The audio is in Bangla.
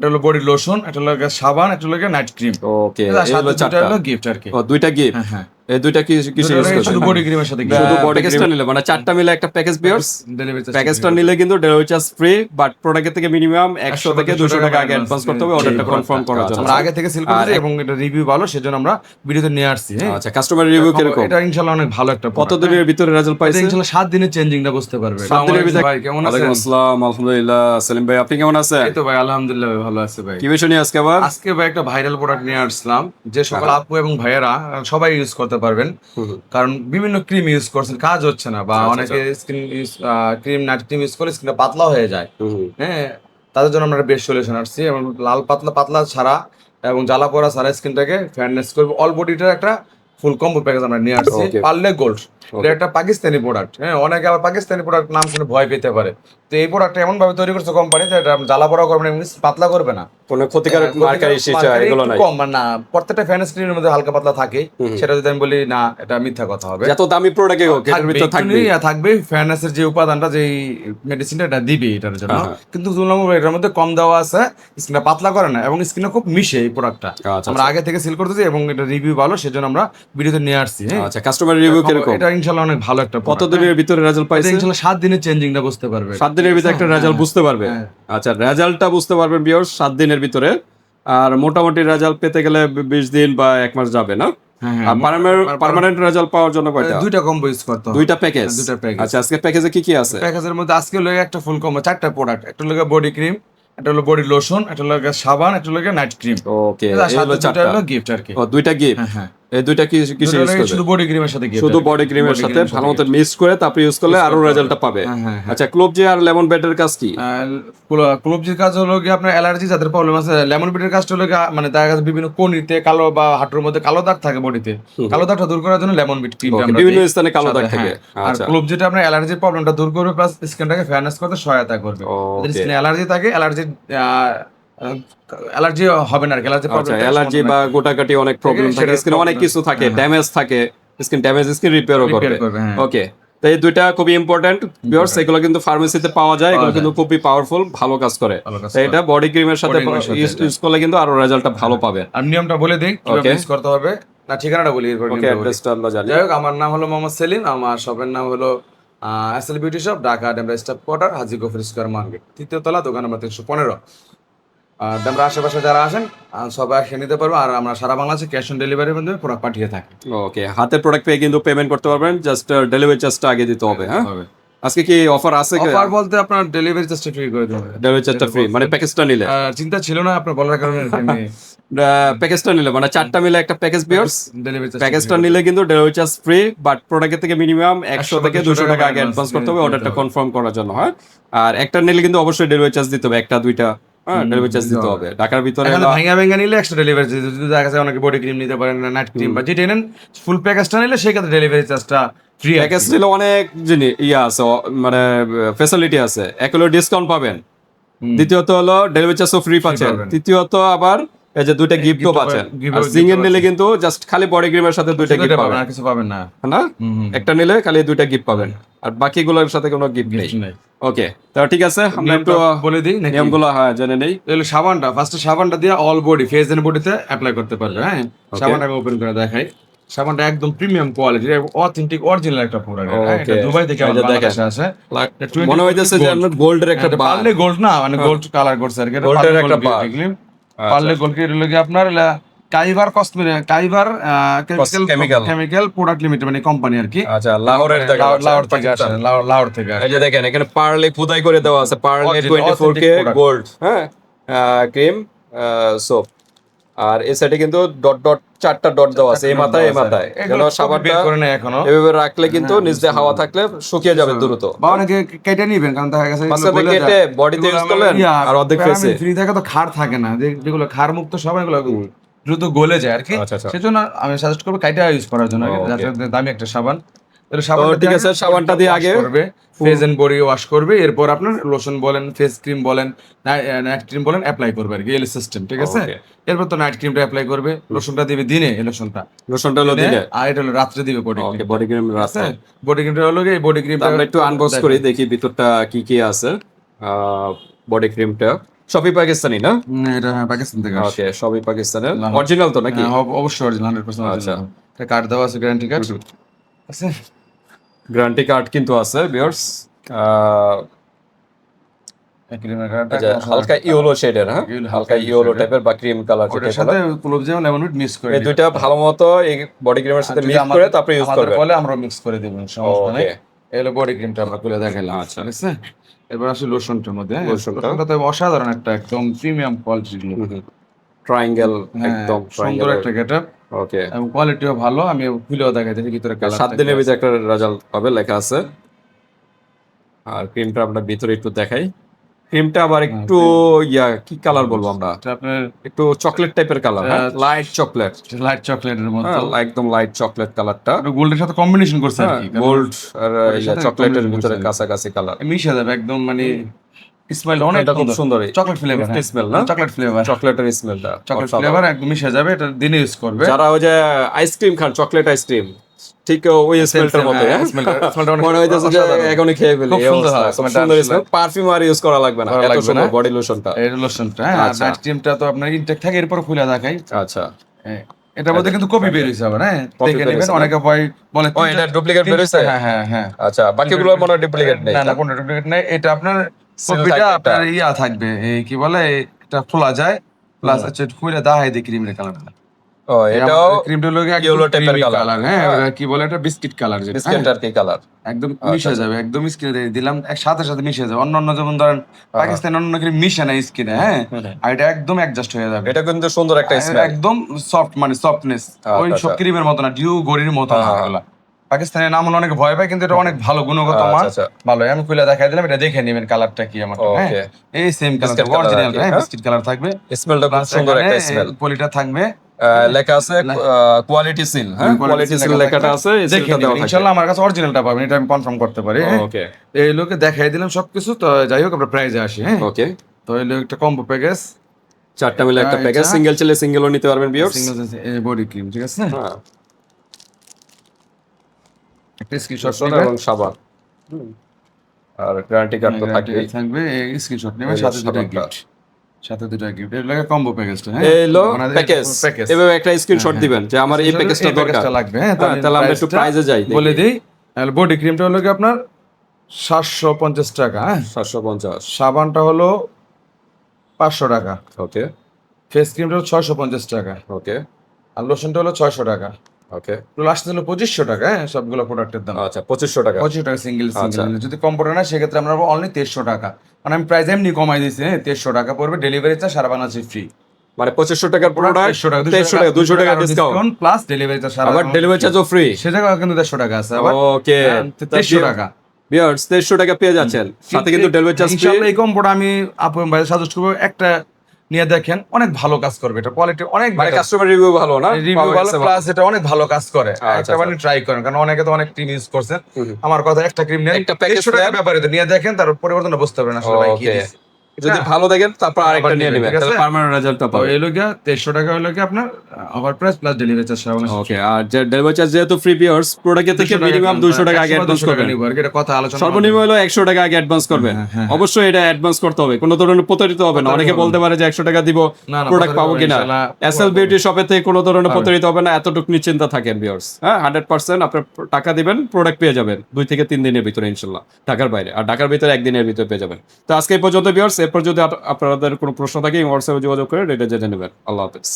এটা হলো বডি লোশন, এটা হলো সাবান, এটা হলো নাইট ক্রিম। ওকে, এই হলো চারটা। হলো গিফট আর কি। ও, দুইটা গিফট। হ্যাঁ হ্যাঁ, এই দুইটা কি কিসে ইউজ করবেন? শুধু বডি ক্রিমের সাথে শুধু বডি ক্রিমটা নিলে মানে চারটা মিলে একটা প্যাকেজ বিয়ার্স। ডেলিভারি প্যাকেজটা নিলে কিন্তু ডেলিভারি চার্জ ফ্রি, বাট প্রোডাক্টের থেকে মিনিমাম 100 থেকে 200 টাকা আগে অ্যাডভান্স করতে হবে অর্ডারটা কনফার্ম করার জন্য। আমরা আগে থেকে সেল করেছি এবং এটা রিভিউ ভালো, সেজন্য আমরা ভিডিওতে নিয়ে আসছি। হ্যাঁ, আচ্ছা, কাস্টমার রিভিউ কিরকম? এটা ইনশাআল্লাহ অনেক ভালো একটা কত দিনের ভিতরে রেজাল্ট এটা পাইছেন? ইনশাআল্লাহ 7 দিনের চেঞ্জিংটা বুঝতে পারবে। 7 দিনের ভিতরে। ভাই কেমন আছেন? ওয়ালাইকুম আসসালাম, আলহামদুলিল্লাহ। সেলিম ভাই, আপনি কেমন আছেন? এই তো ভাই আলহামদুলিল্লাহ ভালো আছে ভাই। কি বিষয় নিয়ে আজকে আবার? আজকে ভাই একটা ভাইরাল প্রোডাক্ট নিয়ে আসলাম, যে সকল আপু এবং ভাইয়েরা সবাই ইউজ করতে পারবেন। কারণ বিভিন্ন ক্রিম ইউজ করছেন, কাজ হচ্ছে না, বা অনেকে skin cream night cream use করে স্কিনটা পাতলা হয়ে যায়। হ্যাঁ, তাদের জন্য আমরা বেস্ট সলিউশন আসছি, এবং লাল পাতলা পাতলা ছাড়া এবং জ্বালা পোড়া ছাড়া স্কিনটাকে ফেয়ারনেস করবে, অল বডিটার একটা ফুল কম্বো প্যাকেজ আমরা নিয়ে আসছি। Okay. পার্লে গোল্ড, এটা একটা পাকিস্তানি প্রোডাক্ট। হ্যাঁ, অনেকে আবার পাকিস্তানি প্রোডাক্ট নাম শুনে ভয় পেতে পারে। তো এই প্রোডাক্টটা এমন ভাবে তৈরি করছে কোম্পানি, যে এটা জ্বালা পোড়া করবে না, পাতলা করবে না, কোনো ক্ষতিকারক মার্কারি শিশা এগুলো নাই। কম মানে না, প্রত্যেকটা ফ্যান স্ক্রিনের মধ্যে হালকা পাতলা থাকে। সেটা যদি আমি বলি না, এটা মিথ্যা কথা হবে। যত দামি প্রোডাক্টে হোক এর ভিতর থাকবে। থাকবে ফ্যানেসের যে উপাদানটা, যে মেডিসিনটা এটা দিবে এটার জন্য। হ্যাঁ। কিন্তু তুলনামূলক এটার মধ্যে কম দেওয়া আছে, স্কিনটা পাতলা করে না এবং স্কিনটা খুব মিশে এই প্রোডাক্টটা। আচ্ছা, আমরা আগে থেকে সেল করতেছি এবং এটা রিভিউ ভালো, সেজন্য আমরা ভিডিওতে নিয়ে আসছি। হ্যাঁ, আচ্ছা, কাস্টমার রিভিউ কিরকম? এটা ইনশাআল্লাহ অনেক ভালো একটা কত দিনের ভিতরে রেজাল্ট এটা পাইছেন? ইনশাআল্লাহ 7 দিনের চেঞ্জিংটা বুঝতে পারবে। 7 দিনের ভিতরে একটা রেজাল্ট বুঝতে পারবে। হ্যাঁ। আচ্ছা, রেজাল্টটা বুঝতে পারবেন ভিউয়ার্স 7 দিনের ভিতরে। আর মোটামুটি রেজাল্ট পেতে গেলে 20 দিন বা 1 মাস যাবে না? হ্যাঁ আর পার্মানেন্ট রেজাল্ট পাওয়ার জন্য কয়টা? দুইটা কম্বো ইউজ করতে হবে। দুইটা প্যাকেজ। দুইটা প্যাকেজ। আচ্ছা, আজকে প্যাকেজে কি কি আছে? প্যাকেজের মধ্যে আজকে হলো একটা ফুল কম্বো, 4টা প্রোডাক্ট। একটা হলো বডি ক্রিম, একটা হলো বডি লোশন, একটা হলো সাবান, একটা হলো নাইট ক্রিম। ওকে, এই হলো চারটা। হলো গিফট আর কি। ও, দুইটা গিফট। হ্যাঁ হ্যাঁ, এই দুইটা কি কিসে ইউজ করবে? শুধু বডি ক্রিমের সাথে gift শুধু আর কি। বডি ক্রিমের Body সাথে cream এর ভালো মতো মিক্স করে তারপরে ইউজ করলে আরো রেজাল্টটা পাবে। হ্যাঁ, হ্যাঁ, হ্যাঁ। আচ্ছা, ক্লোবজি আর লেমন বেডের কাজ কি? ক্লোবজির কাজ হলো কি, আপনার অ্যালার্জি যাদের প্রবলেম আছে, লেমন বিটের কাজটা হলো গিয়ে, মানে দেখা গেছে বিভিন্ন কোনিতে কালো বা হাঁটুর মধ্যে কালো দাগ থাকে বডিতে, কালো দাগটা দূর করার জন্য লেমন বিট ক্রিমটা আমরা বিভিন্ন দিই। স্থানে কালো দাগ সাথে, থাকে। হ্যাঁ। আর আচ্ছা, ক্লোবজিটা আপনার অ্যালার্জির প্রবলেমটা দূর করবে, প্লাস স্কিনটাকে ফেয়ারনেস করতে সহায়তা করবে। Okay. যদি স্কিনে অ্যালার্জি থাকে, অ্যালার্জি হবে না আর কি। অ্যালার্জি আচ্ছা, প্রবলেম অ্যালার্জি বা গোটাকাটি অনেক প্রবলেম থাকে, সেটার স্কিনে অনেক problem- কিছু থাকে, হ্যাঁ। ড্যামেজ থাকে, স্কিন ড্যামেজ স্কিন রিপেয়ারও Repair করবে। করবে, হ্যাঁ। ওকে, তো এই দুইটা খুবই ইম্পর্টেন্ট ভিউয়ার্স, এগুলো কিন্তু ফার্মেসিতে পাওয়া যায়, এগুলো কিন্তু খুবই পাওয়ারফুল, ভালো কাজ করে। ভালো কাজ তো এটা বডি ক্রিমের সাথে Body cream এর সাথে ইউজ করলে কিন্তু আরো রেজাল্টটা ভালো পাবে। আর নিয়মটা বলে দিই কিভাবে Okay. ইউজ করতে হবে, না ঠিকানাটা বলি এরপর ওকে, নিয়মটা বলি। অ্যাড্রেসটা আমরা জানি। যাই হোক, আমার নাম হলো মোহাম্মদ সেলিম, আমার শপের নাম হলো SL beauty shop, Dhaka Demra staff quarter, Haji Gafur square market, 3য় তলা, দোকান নম্বর 315। আর ডেমরা আশেপাশে যারা আসেন সবাই এসে নিতে পারবো, আর আমরা সারা বাংলাদেশে ক্যাশ অন ডেলিভারির মাধ্যমে প্রোডাক্ট পাঠিয়ে থাকি। ওকে, হাতে প্রোডাক্ট পেয়ে কিন্তু পেমেন্ট করতে পারবেন, জাস্ট ডেলিভারি চার্জটা আগে দিতে হবে। হ্যাঁ, আজকে কি অফার আছে? অফার বলতে আপনার ডেলিভারি চার্জটা ফ্রি করে দেবো। ডেলিভারি চার্জটা ফ্রি মানে প্যাকেজটা নিলে? চিন্তা ছিল না আপনার বলার কারণে প্যাকেজটা নিলে মানে চারটা মিলে একটা প্যাকেজ বিয়ার্স। ডেলিভারি প্যাকেজটা নিলে কিন্তু ডেলিভারি চার্জ ফ্রি, বাট প্রোডাক্টের থেকে মিনিমাম 100 থেকে 200 টাকা আগে অ্যাডভান্স করতে হবে অর্ডারটা কনফার্ম করার জন্য। হয়, আর একটা নিলে কিন্তু অবশ্যই ডেলিভারি চার্জ দিতে হবে, একটা দুইটা ডেলিভারি চার্জ দিতে হবে। ঢাকার ভিতরে ভাঙা নিলে এক্সট্রা ডেলিভারি চার্জ, যদি দেখা যায় অনেকে বডি ক্রিম নিতে পারেন, নাইট ক্রিম বা যেটা নেন, ফুল প্যাকেজটা নিলে সেক্ষেত্রে ডেলিভারি চার্জটা ফ্রি। প্যাকেজ নিলে অনেক জিনিস আছে, মানে ফ্যাসিলিটি আছে। এক হলো ডিসকাউন্ট পাবেন, দ্বিতীয়ত হলো ডেলিভারি চার্জও ফ্রি পাচ্ছেন, তৃতীয়ত আবার এই যে দুইটা গিফটও পাচ্ছেন। আর সিঙ্গেল নিলে কিন্তু জাস্ট খালি বডি ক্রিমের সাথে দুইটা গিফট পাবেন, আর কিছু পাবেন না। না? একটা নিলে খালি দুইটা গিফট পাবেন, আর বাকিগুলোর সাথে কোনো গিফট নেই। ওকে, তো ঠিক আছে, আমরা একটু বলে দিই নিয়মগুলো জেনে নেই। তাহলে সাবানটা ফার্স্টে সাবানটা দিয়ে অল বডি, ফেস এন্ড বডিতে অ্যাপ্লাই করতে পারবে। হ্যাঁ, সাবানটাকে ওপেন করে দেখাই। সাবানটা একদম প্রিমিয়াম কোয়ালিটি, অথেন্টিক অরিজিনাল একটা প্রোডাক্ট। এটা দুবাই থেকে আমাদের বাংলাদেশে আসে। মনে হইতেছে যে আমরা গোল্ডের একটা বার, পার্লে গোল্ড না, মানে গোল্ড কালার করছে আর কি। গোল্ডের একটা বার। পার্লে গোল্ড কি হলো কি আপনার কাইভার কাইভার কেমিক্যাল প্রোডাক্ট লিমিটেড, মানে কোম্পানি আর কি। আচ্ছা, লাহোরের জায়গা, লাহোর থেকে আসে, লাহোর থেকে আসে। এই যে দেখেন এখানে পার্লে খোদাই করে দেওয়া আছে, পার্লে 24K গোল্ড। হ্যাঁ, ক্রিম সোপ, আর এই সাইডে কিন্তু ডট ডট 4টা ডট দেওয়া আছে, এই মাথায় এই মাথায়, যেন সাবানটা করে না এখনো এভাবে রাখলে কিন্তু নিচ দিয়ে হাওয়া থাকলে শুকিয়ে যাবে দ্রুত। বা অনেকে কেটে নিবেন, কারণ দেখা গেছে মাঝখানে কেটে বডিতে ইউজ করলেন আর অর্ধেক ফেসে। ফ্রি থাকে তো খার থাকে না, যেগুলো খার মুক্ত সাবান এগুলো দ্রুত গলে যায় আর কি। সেজন্য আমি সাজেস্ট করবো কাইটা ইউজ করার জন্য, দামি একটা সাবান। ঠিক আছে, সাবানটা দিয়ে আগে ফেস এন্ড বডি ওয়াশ করবে, এরপর আপনার লোশন বলেন, ফেস ক্রিম বলেন, নাইট ক্রিম বলেন অ্যাপ্লাই করবে আর কি, এল সিস্টেম। ঠিক আছে, এরপর তো নাইট ক্রিমটা অ্যাপ্লাই করবে, লোশনটা দিবে দিনে, এই লোশনটা হলো দিনে, আর এটা হলো রাত্রে দিবে বডি ক্রিম। বডি ক্রিম রাতে। বডি ক্রিমটা হলো কি, বডি ক্রিমটা আমরা একটু আনবক্স করি, দেখি ভিতরটা কি কি আছে বডি ক্রিমটা। সবই পাকিস্তানি না? এটা হ্যাঁ পাকিস্তান থেকে আসে। ওকে, সবই পাকিস্তানের অরিজিনাল তো নাকি? হ্যাঁ, অবশ্যই অরিজিনাল 100% আচ্ছা। অরিজিনাল। এটা কার্ড দেওয়া আছে, গ্যারান্টি কার্ড আছে। গ্যারান্টি কার্ড কিন্তু আছে ভিউয়ার্স। ক্রিমের কার্ডটা এই যে হালকা ইয়েলো শেডের, হ্যাঁ, হালকা ইয়েলো টাইপের বা ক্রিম কালার ওটার যেটা সাথে বলে। ক্লোভ জেম লেমন উইড মিক্স করে এই দুইটা ভালো মতো এই বডি ক্রিমের সাথে মিক্স করে তারপরে ইউজ করবেন। বলে আমরা মিক্স করে দেব, সমস্যা নাই। ওকে, এই হলো বডি ক্রিমটা আমরা খুলে দেখাইলাম। আচ্ছা। ঠিক আছে, এবার আসলে লোশনটার মধ্যে। লোশনটা? লোশনটা তো অসাধারণ একটা একদম প্রিমিয়াম কোয়ালিটির। ট্রায়াঙ্গেল, হ্যাঁ, একদম সুন্দর ট্রায়াঙ্গেল একটা গেটআপ ওকে। এবং কোয়ালিটিও ভালো। আমি খুলেও দেখাইতে ভিতরে কালার 7 দিনের ভিতরে একটা রেজাল্ট পাবে লেখা আছে। আর ক্রিমটা আমরা ভিতরে একটু দেখাই। ক্রিমটা আবার একটু কি কালার বলবো আমরা, আপনার একটু চকলেট টাইপের কালার, হ্যাঁ, লাইট চকলেট, লাইট চকলেটের মতো, একদম লাইট চকলেট কালারটা, গোল্ডের সাথে কম্বিনেশন করছে আর কি। গোল্ড আর ওটার সাথে চকলেটের combination ভিতরে করছে। কাছাকাছি কালার। মিশে যাবে একদম, মানে স্মেল অনেক এটা খুব সুন্দর, চকলেট ফ্লেভার স্মেল না, চকলেট ফ্লেভার, চকলেটের স্মেলটা চকলেট ফ্লেভার একদম মিশে যাবে। এটা দিনে ইউজ করবে। যারা ওই যে আইসক্রিম খান, চকলেট আইসক্রিম, ঠিক ওই স্মেলটার মতো, হ্যাঁ, মনে হইতেছে যে এখনই খেয়ে ফেলি। খুব সুন্দর হয়, খুব সুন্দর স্মেল। পারফিউম আর ইউজ করা লাগবে না, এত সুন্দর বডি লোশনটা। এই লোশনটা, আচ্ছা। নাইট ক্রিমটা তো আপনার ইনটেক থাকে, এরপর খুলে দেখাই। আচ্ছা, এটার মধ্যে কিন্তু কপি বের হইছে আবার, হ্যাঁ, Copy দেখে বের নেবেন। হইছে না? অনেকে ভয় বলে ও, এটা ডুপ্লিকেট বের হইছে? হ্যাঁ হ্যাঁ হ্যাঁ। আচ্ছা, বাকিগুলো মনে হয় ডুপ্লিকেট নেই। না না, কোনো ডুপ্লিকেট নাই। এটা আপনার Seal কপিটা থাকবে আপনার এটা। ইয়া থাকবে, এই কি বলে, এটা খোলা যায়, প্লাস হচ্ছে খুলে দেখাই দিই ক্রিমের কালারটা। ও, এটাও ক্রিমটা হলো yellow type-এর colour। কালার, হ্যাঁ, কি বলে এটা বিস্কিট কালার, যেটা বিস্কিট আর কি কালার। একদম মিশে যাবে, একদম স্কিনে দিলাম সাথে সাথে মিশে যাবে। অন্য যেমন ধরেন পাকিস্তানি অন্য ক্রিম মিশে না স্কিনে, হ্যাঁ, আর এটা একদম অ্যাডজাস্ট হয়ে যাবে। এটা কিন্তু সুন্দর একটা স্মেল, একদম সফট, মানে সফটনেস ওই সব ক্রিমের মতো না, ডিউ গড়ির মতো না এগুলা। পাকিস্তানের নাম হলো অনেক ভয় পায়, কিন্তু এটা অনেক ভালো গুণগত মান, ভালো। আমি খুলে দেখাই দিলাম, এটা দেখে নেবেন কালারটা কি আমার, হ্যাঁ, এই সেম কালার অরিজিনাল, হ্যাঁ, বিস্কিট কালার থাকবে। স্মেলটা খুব সুন্দর একটা স্মেল। পলিটা থাকবে, লেখা আছে কোয়ালিটি সিল, হ্যাঁ, কোয়ালিটি সিল লেখাটা আছে, এই সিলটা দেওয়া থাকে। ইনশাআল্লাহ আমার কাছে অরিজিনালটা পাবেন, এটা আমি কনফার্ম করতে পারি। ওকে, এই লোকে দেখাই দিলাম সবকিছু। তো যাই হোক, আমরা প্রাইজে আসি। হ্যাঁ, ওকে। তো এই লোক একটা কম্বো প্যাকেজ, 4টা মিলে একটা প্যাকেজ, সিঙ্গেল চাইলে সিঙ্গেলও নিতে পারবেন ভিউয়ার্স। সিঙ্গেল বডি ক্রিম, ঠিক আছে, হ্যাঁ, একটা স্ক্রিনশট এবং সাবান, আর গ্যারান্টি কার্ড তো থাকবেই। থাকবে, এই স্ক্রিনশট নেবেন, সাথে দুটো গিফট, সাথে দুটো গিফট। এর লাগে কম্বো প্যাকেজটা, হ্যাঁ, এই লো প্যাকেজ, এভাবে একটা স্ক্রিনশট দিবেন যে আমার এই প্যাকেজটা দরকার লাগবে। হ্যাঁ, তাহলে আমরা একটু প্রাইজে যাই, বলে দেই। তাহলে বডি ক্রিমটা হলো কি আপনার 750 টাকা, হ্যাঁ, 750। সাবানটা হলো 500 টাকা, ওকে, ফেস ক্রিমটা হলো 650 টাকা, ওকে, আর লোশনটা হলো 600 টাকা। ওকে, লাস্ট হলো 2500 টাকা, হ্যাঁ, সবগুলো প্রোডাক্টের দাম। আচ্ছা, 2500 টাকা। 2500 টাকা সিঙ্গেল আচ্ছা। সিঙ্গেল। যদি কম পড়ে না, সেক্ষেত্রে আমরা অনলি 2300 টাকা, মানে আমি প্রাইস এমনি কমাই দিয়েছি, 2300 টাকা পড়বে। ডেলিভারি চার্জ সারা বাংলাদেশে ফ্রি, মানে 2500 টাকার প্রোডাক্ট 2300 টাকা, 200 টাকা ডিসকাউন্ট, প্লাস ডেলিভারি চার্জ সারা আবার ডেলিভারি চার্জও ফ্রি। সেটা কিন্তু 150 টাকা আছে আবার। ওকে, 2300 টাকা ভিউয়ার্স, 2300 টাকা পেয়ে যাচ্ছেন, সাথে কিন্তু ডেলিভারি চার্জ ফ্রি। ইনশাআল্লাহ এই কম্বোটা আমি আপু ভাই সাজেস্ট করব, একটা নিয়ে দেখেন, অনেক ভালো কাজ করবে। এটা কোয়ালিটি অনেক, মানে কাস্টমার রিভিউ ভালো না, রিভিউ ভালো, প্লাস এটা অনেক ভালো কাজ করে। আচ্ছা, একটা মানে ট্রাই করেন, কারণ অনেকে তো অনেক ক্রিম ইউজ করছেন। আমার কথা, একটা ক্রিম নেন, একটা প্যাকেজ 2300 টাকা ব্যাপারে তো নিয়ে দেখেন, তার পরিবর্তন বুঝতে পারবেন আসলে ভাই কি ওকে। দিছে। যদি ভালো দেখেন তারপর আরেকটা নিয়ে নেবেন, ঠিক আছে? তাহলে পার্মানেন্ট রেজাল্টটা তো পাবেন। এই লোক 2300 টাকা হলো কি আপনার over price plus delivery charge সারা বাংলাদেশে। ওকে, আর যে ডেলিভারি চার্জ যেহেতু ফ্রি ভিউয়ার্স, প্রোডাক্টের থেকে মিনিমাম 200 টাকা আগে অ্যাডভান্স করবেন। এটা কথা আলোচনা সর্বনিম্ন হলো 100 টাকা আগে অ্যাডভান্স করবেন। অবশ্যই এটা অ্যাডভান্স করতে হবে, কোনো ধরনের প্রতারিত হবে না। অনেকে বলতে পারে যে 100 টাকা দিব, প্রোডাক্ট পাবো কিনা। এসএল বিউটি শপে থেকে কোনো ধরনের প্রতারিত হবে না, এতটুকু নিশ্চিন্ত থাকেন ভিউয়ার্স। হ্যাঁ, 100% আপনার টাকা দিবেন, প্রোডাক্ট পেয়ে যাবেন 2 থেকে 3 দিনের ভিতরে ইনশাআল্লাহ, ঢাকার বাইরে। আর ঢাকার ভিতরে 1 দিনের ভিতরে পেয়ে যাবেন। তো আজকে এই পর্যন্ত ভিউয়ার্স, এরপর যদি আপনাদের কোনো প্রশ্ন থাকে হোয়াটসঅ্যাপে যোগাযোগ করে এটা জেনে নেবেন। আল্লাহ হাফেজ।